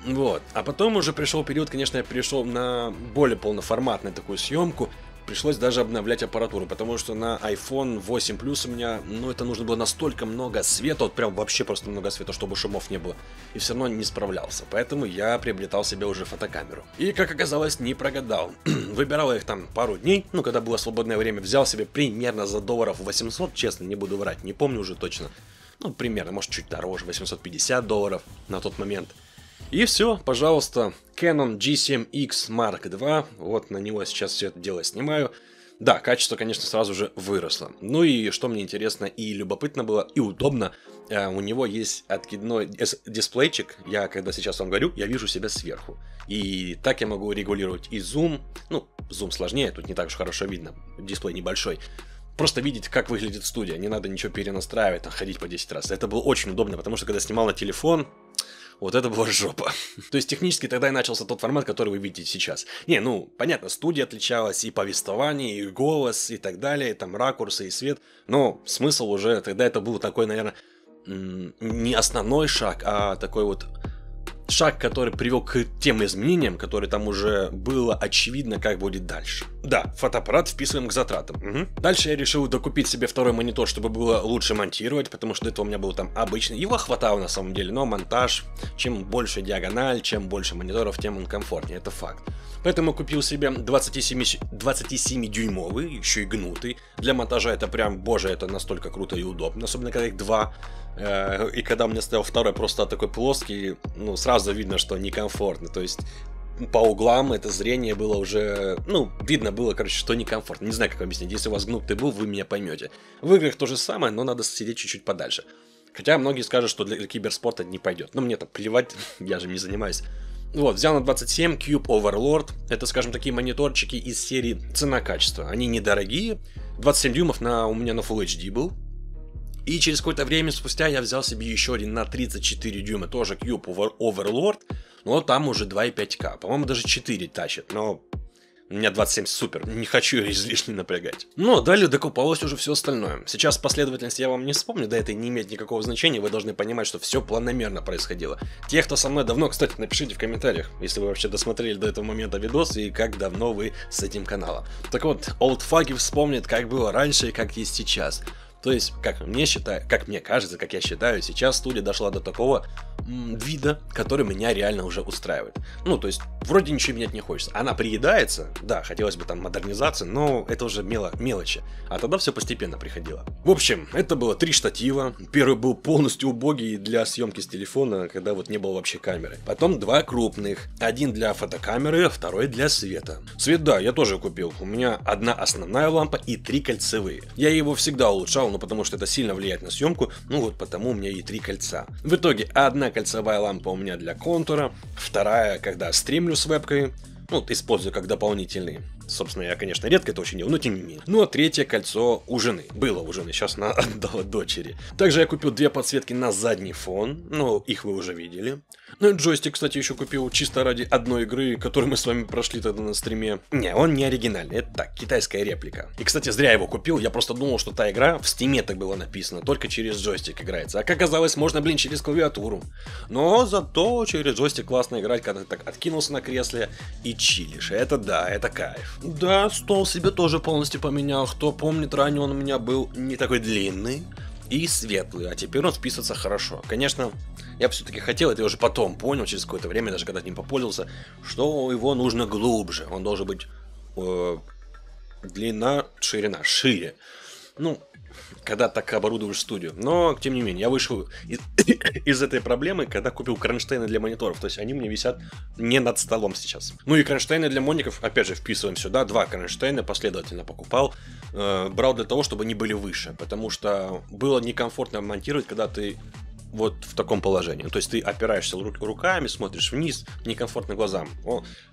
Вот. А потом уже пришел период, конечно, я перешел на более полноформатную такую съемку. Пришлось даже обновлять аппаратуру, потому что на iPhone 8 Plus у меня, ну, это нужно было настолько много света, вот прям вообще просто много света, чтобы шумов не было. И все равно не справлялся, поэтому я приобретал себе уже фотокамеру. И, как оказалось, не прогадал. Выбирал их там пару дней, ну, когда было свободное время, взял себе примерно за долларов 800, честно, не буду врать, не помню уже точно. Ну, примерно, может, чуть дороже, $850 на тот момент. И все, пожалуйста, Canon G7X Mark II, вот на него сейчас все это дело снимаю. Да, качество, конечно, сразу же выросло. Ну и что мне интересно и любопытно было, и удобно, у него есть откидной дисплейчик. Я, когда сейчас вам говорю, я вижу себя сверху. И так я могу регулировать и зум. Ну, зум сложнее, тут не так уж хорошо видно, дисплей небольшой. Просто видеть, как выглядит студия, не надо ничего перенастраивать, там, ходить по 10 раз. Это было очень удобно, потому что когда снимал на телефон, вот это была жопа. То есть технически тогда и начался тот формат, который вы видите сейчас. Не, ну, понятно, студия отличалась, и повествование, и голос, и так далее, и там ракурсы, и свет. Но смысл уже, тогда это был такой, наверное, не основной шаг, а такой вот шаг, который привел к тем изменениям, которые там уже было очевидно, как будет дальше. Да, фотоаппарат вписываем к затратам. Угу. Дальше я решил докупить себе второй монитор, чтобы было лучше монтировать, потому что до этого у меня был там обычный. Его хватало на самом деле, но монтаж, чем больше диагональ, чем больше мониторов, тем он комфортнее, это факт. Поэтому купил себе 27-дюймовый, еще и гнутый. Для монтажа это прям, боже, это настолько круто и удобно, особенно когда их два. И когда у меня стоял второй просто такой плоский, ну, сразу видно, что некомфортно. То есть по углам это зрение было уже, ну, видно было, короче, что некомфортно. Не знаю, как объяснить. Если у вас гнутый был, вы меня поймете. В играх то же самое, но надо сидеть чуть-чуть подальше. Хотя многие скажут, что для киберспорта не пойдет. Но мне-то плевать, я же не занимаюсь. Вот, взял на 27 Cube Overlord. Это, скажем, такие мониторчики из серии цена-качество. Они недорогие. 27 дюймов у меня на Full HD был. И через какое-то время спустя я взял себе еще один на 34 дюйма, тоже Cube Overlord, но там уже 2,5К, по-моему, даже 4 тащит, но у меня 27 супер, не хочу излишне напрягать. Но далее докупалось уже все остальное. Сейчас последовательность я вам не вспомню, да это не имеет никакого значения, вы должны понимать, что все планомерно происходило. Те, кто со мной давно, кстати, напишите в комментариях, если вы вообще досмотрели до этого момента видос и как давно вы с этим каналом. Так вот, олдфаги вспомнят, как было раньше и как есть сейчас. То есть, как мне кажется, как я считаю, сейчас студия дошла до такого вида, который меня реально уже устраивает. Ну, то есть, вроде ничего менять не хочется. Она приедается, да, хотелось бы там модернизации, но это уже мелочи. А тогда все постепенно приходило. В общем, это было 3 штатива. Первый был полностью убогий для съемки с телефона, когда вот не было вообще камеры. Потом 2 крупных. Один для фотокамеры, второй для света. Свет, да, я тоже купил. У меня одна основная лампа и 3 кольцевые. Я его всегда улучшал, но потому что это сильно влияет на съемку, ну вот потому у меня и 3 кольца. В итоге одна кольцевая лампа у меня для контура, вторая, когда стримлю с вебкой, ну, использую как дополнительный. Собственно, я, конечно, редко это очень делаю, но тем не менее. Ну, а третье кольцо у жены. Было у жены, сейчас она отдала дочери. Также я купил 2 подсветки на задний фон, ну, их вы уже видели. Ну, и джойстик, кстати, еще купил чисто ради одной игры, которую мы с вами прошли тогда на стриме. Не, он не оригинальный, это так, китайская реплика. И, кстати, зря его купил, я просто думал, что та игра в стиме так было написано, только через джойстик играется. А как оказалось, можно, блин, через клавиатуру. Но зато через джойстик классно играть, когда ты так откинулся на кресле и чилишь. Это да, это кайф. Да, стол себе тоже полностью поменял. Кто помнит, ранее он у меня был не такой длинный и светлый, а теперь он вписывается хорошо. Конечно, я все-таки хотел, это я уже потом понял, через какое-то время, даже когда ним попользовался, что его нужно глубже. Он должен быть длина, ширина, шире. Ну, когда так оборудуешь студию. Но, тем не менее, я вышел из этой проблемы, когда купил кронштейны для мониторов. То есть они у меня висят не над столом сейчас. Ну и кронштейны для моников, опять же, вписываем сюда. 2 кронштейна последовательно покупал. Брал для того, чтобы они были выше. Потому что было некомфортно монтировать, когда ты вот в таком положении. То есть ты опираешься руками, смотришь вниз, некомфортно глазам.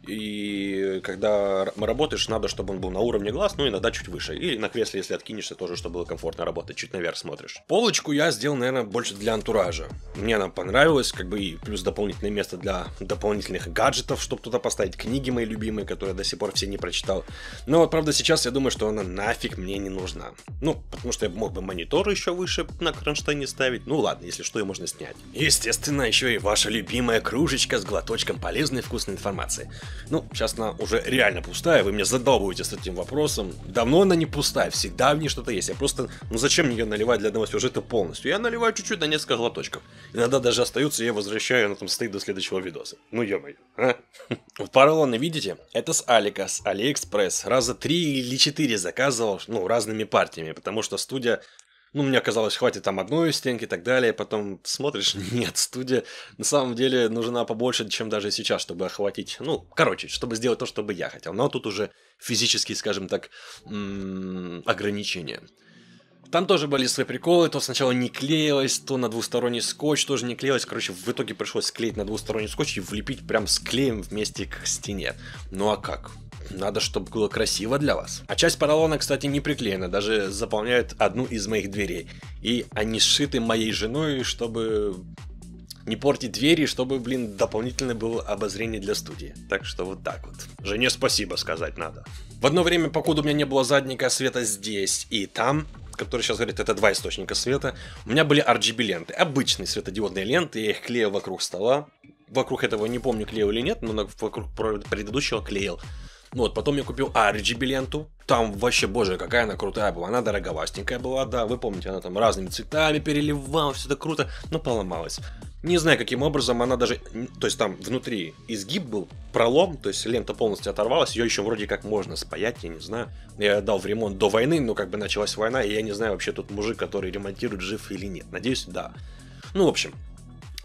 И когда работаешь, надо, чтобы он был на уровне глаз, ну иногда чуть выше. И на кресле, если откинешься, тоже, чтобы было комфортно работать, чуть наверх смотришь. Полочку я сделал, наверное, больше для антуража. Мне она понравилась, как бы и плюс дополнительное место для дополнительных гаджетов, чтобы туда поставить книги мои любимые, которые я до сих пор все не прочитал. Но вот, правда, сейчас я думаю, что она нафиг мне не нужна. Ну, потому что я мог бы монитор еще выше на кронштейне ставить. Ну ладно, если что, можно снять. Естественно, еще и ваша любимая кружечка с глоточком полезной вкусной информации. Ну, сейчас она уже реально пустая, вы меня задолбываете с этим вопросом. Давно она не пустая, всегда в ней что-то есть. Я просто, ну зачем мне ее наливать для одного сюжета полностью? Я наливаю чуть-чуть на несколько глоточков. Иногда даже остаются, я возвращаю, она там стоит до следующего видоса. Ну ё-моё, а? Вот поролоны, видите? Это с Алика, с Алиэкспресс. Раза 3 или 4 заказывал, ну, разными партиями, потому что студия Ну, мне казалось, хватит там одной стенки и так далее. Потом смотришь, нет, студия на самом деле нужна побольше, чем даже сейчас, чтобы охватить. Ну, короче, чтобы сделать то, что бы я хотел. Но тут уже физически, скажем так, ограничения. Там тоже были свои приколы, то сначала не клеилось, то на двусторонний скотч тоже не клеилось. Короче, в итоге пришлось склеить на двусторонний скотч и влепить прям с клеем вместе к стене. Ну а как? Надо, чтобы было красиво для вас. А часть поролона, кстати, не приклеена, даже заполняет одну из моих дверей. И они сшиты моей женой, чтобы не портить двери, чтобы, блин, дополнительное было обозрение для студии. Так что вот так вот. Жене спасибо сказать надо. В одно время, покуда у меня не было задника света здесь и там, который сейчас говорит, это два источника света, у меня были RGB ленты, обычные светодиодные ленты, я их клеил вокруг стола. Вокруг этого не помню, клеил или нет, но вокруг предыдущего клеил. Вот, потом я купил RGB ленту. Там вообще, боже, какая она крутая была. Она дороговастенькая была, да, вы помните, она там разными цветами переливалась, все это круто, но поломалась. Не знаю, каким образом она даже... То есть там внутри изгиб был, пролом, то есть лента полностью оторвалась, ее еще вроде как можно спаять, я не знаю. Я дал в ремонт до войны, но как бы началась война, и я не знаю вообще тут мужик, который ремонтирует, жив или нет. Надеюсь, да. Ну, в общем,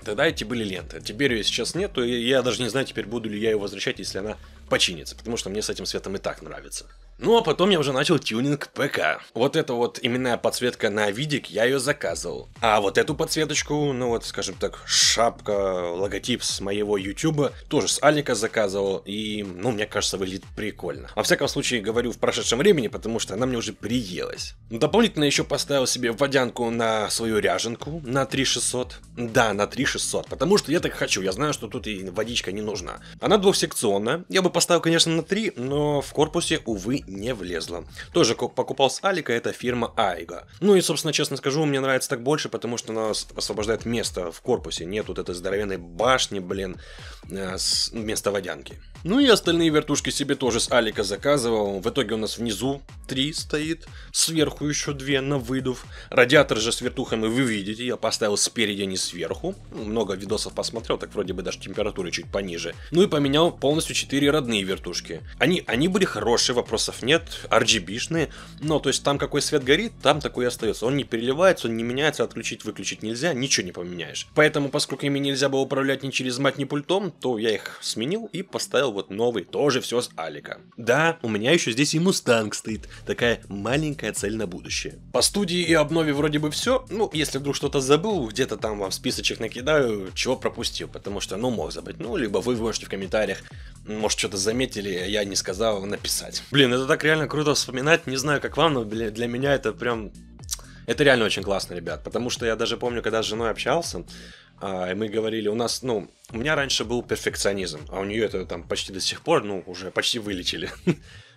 тогда эти были ленты. Теперь ее сейчас нету, и я даже не знаю, теперь буду ли я ее возвращать, если она починится, потому что мне с этим светом и так нравится. Ну, а потом я уже начал тюнинг ПК. Вот эта вот именная подсветка на видик, я ее заказывал. А вот эту подсветочку, ну вот, скажем так, шапка, логотип с моего ютуба, тоже с Алика заказывал. И, ну, мне кажется, выглядит прикольно. Во всяком случае, говорю в прошедшем времени, потому что она мне уже приелась. Дополнительно еще поставил себе водянку на свою ряженку на 3600. Да, на 3600, потому что я так хочу. Я знаю, что тут и водичка не нужна. Она двухсекционная. Я бы поставил, конечно, на 3, но в корпусе, увы, не влезла. Тоже покупал с Алика, это фирма Айга. Ну и, собственно, честно скажу, мне нравится так больше, потому что она освобождает место в корпусе. Нет вот этой здоровенной башни, блин, вместо водянки. Ну и остальные вертушки себе тоже с Алика заказывал. В итоге у нас внизу 3 стоит, сверху еще 2 на выдув. Радиатор же с вертухами вы видите, я поставил спереди, а не сверху. Много видосов посмотрел, так вроде бы даже температуры чуть пониже. Ну и поменял полностью 4 родные вертушки. Они были хорошие, вопросов нет, RGB-шные. Но то есть там какой свет горит, там такой и остается. Он не переливается, он не меняется, отключить, выключить нельзя, ничего не поменяешь. Поэтому, поскольку ими нельзя было управлять ни через мать, ни пультом, то я их сменил и поставил вот новый, тоже все с Алика. Да, у меня еще здесь и Мустанг стоит, такая маленькая цель на будущее. По студии и обнове вроде бы все, ну, если вдруг что-то забыл, где-то там вам списочек накидаю, чего пропустил, потому что, ну, мог забыть, ну, либо вы можете в комментариях, может, что-то заметили, я не сказал, написать. Блин, это так реально круто вспоминать, не знаю, как вам, но для меня это прям... Это реально очень классно, ребят, потому что я даже помню, когда с женой общался, и мы говорили, у нас, ну, у меня раньше был перфекционизм, а у нее это там почти до сих пор, ну, уже почти вылечили.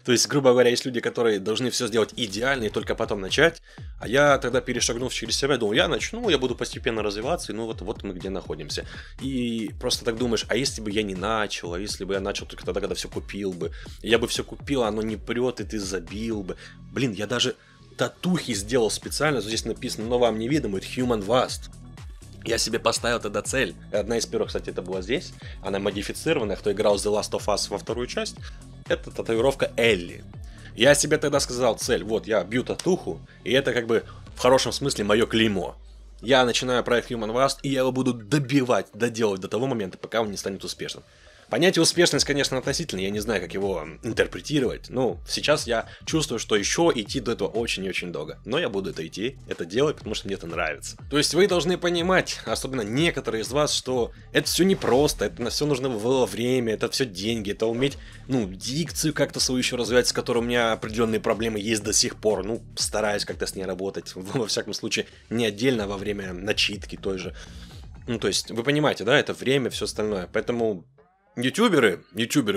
То есть, грубо говоря, есть люди, которые должны все сделать идеально и только потом начать, а я тогда, перешагнув через себя, думал, я начну, я буду постепенно развиваться, и ну вот мы где находимся. И просто так думаешь, а если бы я не начал, а если бы я начал только тогда, когда все купил бы, я бы все купил, а оно не прет, и ты забил бы. Блин, я даже татухи сделал специально, здесь написано, но вам невидимо, это Human Vast. Я себе поставил тогда цель. Одна из первых, кстати, это была здесь. Она модифицированная. Кто играл в The Last of Us во вторую часть, это татуировка Элли. Я себе тогда сказал цель. Вот, я бью татуху, и это как бы в хорошем смысле мое клеймо. Я начинаю проект Human Vast, и я его буду добивать, доделать до того момента, пока он не станет успешным. Понятие успешность, конечно, относительно, я не знаю, как его интерпретировать. Ну, сейчас я чувствую, что еще идти до этого очень и очень долго. Но я буду это делать, потому что мне это нравится. То есть вы должны понимать, особенно некоторые из вас, что это все непросто, это на все нужно было время, это все деньги, это уметь, ну, дикцию как-то свою еще развивать, с которой у меня определенные проблемы есть до сих пор. Ну, стараюсь как-то с ней работать, во всяком случае, не отдельно во время начитки той же. Ну, то есть, вы понимаете, да, это время, все остальное, поэтому... Ютуберы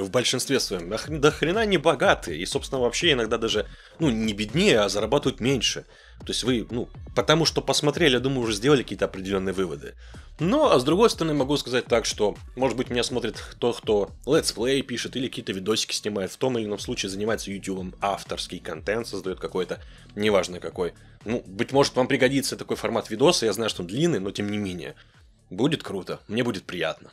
в большинстве своем до хрена не богатые. И, собственно, вообще иногда даже, ну, не беднее, а зарабатывают меньше. То есть вы, ну, потому что посмотрели, я думаю, уже сделали какие-то определенные выводы. Но, а с другой стороны, могу сказать так, что, может быть, меня смотрит кто летсплей пишет или какие-то видосики снимает, в том или ином случае занимается ютубом, авторский контент создает какой-то, неважно какой. Ну, быть может, вам пригодится такой формат видоса, я знаю, что он длинный, но тем не менее. Будет круто, мне будет приятно.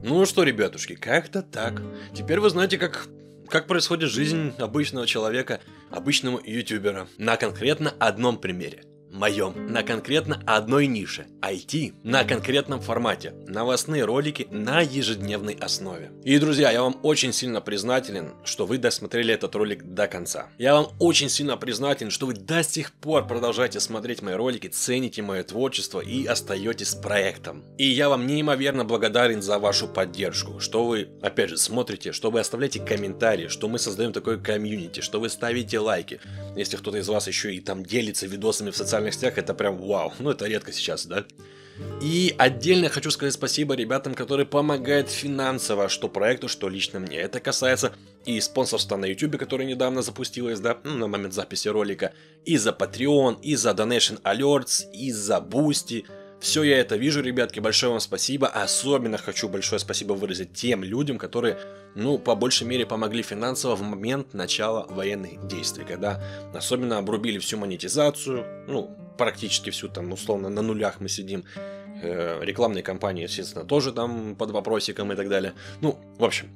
Ну что, ребятушки, как-то так. Теперь вы знаете, как как происходит жизнь обычного человека, обычного ютубера. На конкретно одном примере. Моем, на конкретно одной нише, IT, на конкретном формате, новостные ролики на ежедневной основе. И, друзья, я вам очень сильно признателен, что вы досмотрели этот ролик до конца. Я вам очень сильно признателен, что вы до сих пор продолжаете смотреть мои ролики, цените мое творчество и остаетесь с проектом. И я вам неимоверно благодарен за вашу поддержку, что вы, опять же, смотрите, что вы оставляете комментарии, что мы создаем такое комьюнити, что вы ставите лайки. Если кто-то из вас еще и там делится видосами в социальных сетях, это прям вау. Ну, это редко сейчас, да? И отдельно хочу сказать спасибо ребятам, которые помогают финансово, что проекту, что лично мне. Это касается и спонсорства на YouTube, которое недавно запустилось, да, на момент записи ролика, и за Patreon, и за Donation Alerts, и за Boosty. Все я это вижу, ребятки, большое вам спасибо. Особенно хочу большое спасибо выразить тем людям, которые, ну, по большей мере помогли финансово в момент начала военных действий, когда особенно обрубили всю монетизацию, ну, практически всю, там, условно, на нулях мы сидим. Рекламные кампании, естественно, тоже там под вопросиком и так далее. Ну, в общем,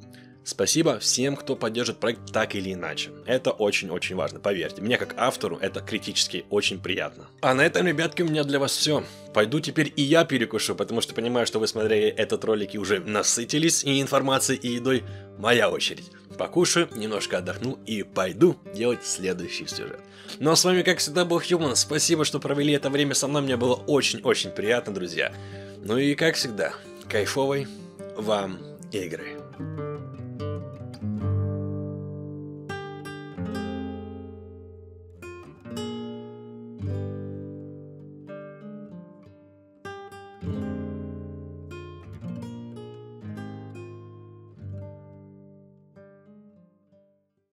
спасибо всем, кто поддержит проект так или иначе. Это очень-очень важно, поверьте. Мне как автору это критически очень приятно. А на этом, ребятки, у меня для вас все. Пойду теперь и я перекушу, потому что понимаю, что вы смотрели этот ролик и уже насытились и информацией, и едой. Моя очередь. Покушаю, немножко отдохну и пойду делать следующий сюжет. Ну а с вами, как всегда, был Human. Спасибо, что провели это время со мной. Мне было очень-очень приятно, друзья. Ну и как всегда, кайфовой вам игры.